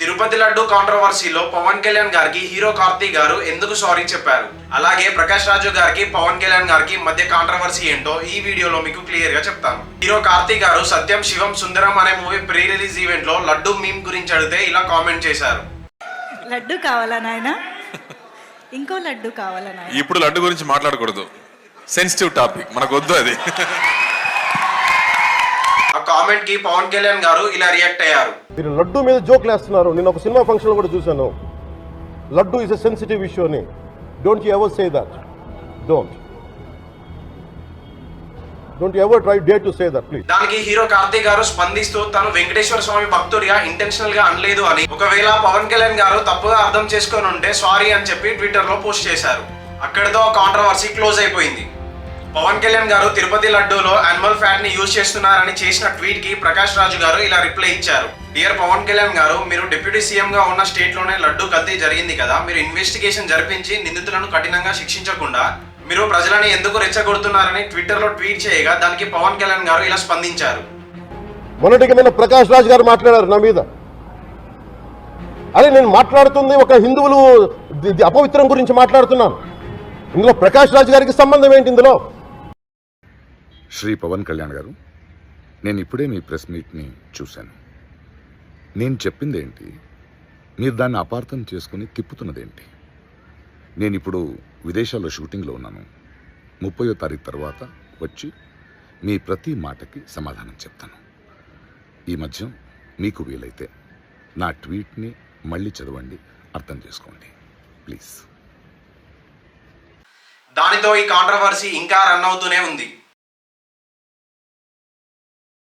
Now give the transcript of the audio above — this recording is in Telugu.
తిరుపతి లడ్డు కాంట్రవర్సీలో పవన్ కళ్యాణ్ గారికి హీరో కార్తీ గారు ఎందుకు సారీ చెప్పారు, అలాగే ప్రకాష్ రాజు గారికి పవన్ కళ్యాణ్ గారికి మధ్య కాంట్రవర్సీ ఏంటో ఈ వీడియోలో మీకు క్లియర్ గా చెప్తాను. హీరో కార్తీ గారు సత్యం శివం సుందరం అనే మూవీ ప్రీ రిలీజ్ ఈవెంట్ లో లడ్డు మీమ్ గురించి అడిగితే ఇలా కామెంట్ చేశారు. లడ్డు కావాలా నాయనా, ఇంకో లడ్డు కావాలా నాయనా. ఇప్పుడు లడ్డు గురించి మాట్లాడకూడదు, సెన్సిటివ్ టాపిక్, మనకు వద్దు అది. ఆ కామెంట్ కి పవన్ కళ్యాణ్ గారు ఇలా రియాక్ట్ అయ్యారు. మీరు లడ్డు మీద జోక్లు వేస్తున్నారు. నేను ఒక సినిమా ఫంక్షన్ కూడా చూశాను. Laddu is a sensitive issue అని. Don't you ever say that. Don't you ever try dare to say that please. దానికి హీరో కార్తీ గారు స్పందిస్తూ తను వెంకటేశ్వర స్వామి భక్తుడిగా ఇంటెన్షనల్ గా అనలేదు అని, ఒకవేళ పవన్ కళ్యాణ్ గారు తప్పుగా అర్థం చేసుకొని ఉంటే సారీ అని చెప్పి ట్విట్టర్ లో పోస్ట్ చేశారు. అక్కడితో కాంట్రవర్సీ క్లోజ్ అయిపోయింది. పవన్ కళ్యాణ్ గారు తిరుపతి లడ్డూలో యానిమల్ ఫ్యాట్ ని యూజ్ చేస్తున్నారని చేసిన ట్వీట్ కి ప్రకాష్ రాజు గారు ఇలా రిప్లై ఇచ్చారు. డియర్ పవన్ కళ్యాణ్ గారు, మీరు డిప్యూటీ సీఎం గా ఉన్న స్టేట్ లోనే లడ్డు కల్తీ జరిగింది కదా, మీరు ఇన్వెస్టిగేషన్ జరిపించి నిందితులను కఠినంగా శిక్షించకుండా మీరు ప్రజలని ఎందుకు రెచ్చగొడుతున్నారని ట్విట్టర్ లో ట్వీట్ చేయగా దానికి పవన్ కళ్యాణ్ గారు ఇలా స్పందించారు. మొన్నటికి నిన్న ప్రకాష్ రాజ్ గారు మాట్లాడారు నా మీద. అరే నేను మాట్లాడుతుంది ఒక హిందువులు అపవిత్రం గురించి మాట్లాడుతున్నాను. ఇందులో ప్రకాష్ రాజ్ గారికి సంబంధం ఏంటి ఇందులో? శ్రీ పవన్ కళ్యాణ్ గారు, నేను ఇప్పుడే మీ ప్రెస్ మీట్ని చూశాను. నేను చెప్పింది ఏంటి, మీరు దాన్ని అపార్థం చేసుకుని తిప్పుతున్నదేంటి? నేను ఇప్పుడు విదేశాల్లో షూటింగ్లో ఉన్నాను. 30వ తారీఖు తర్వాత వచ్చి మీ ప్రతి మాటకి సమాధానం చెప్తాను. ఈ మధ్య మీకు వీలైతే నా ట్వీట్ని మళ్ళీ చదవండి, అర్థం చేసుకోండి ప్లీజ్. దానితో ఈ కాంట్రవర్సీ ఇంకా రన్ అవుతూనే ఉంది.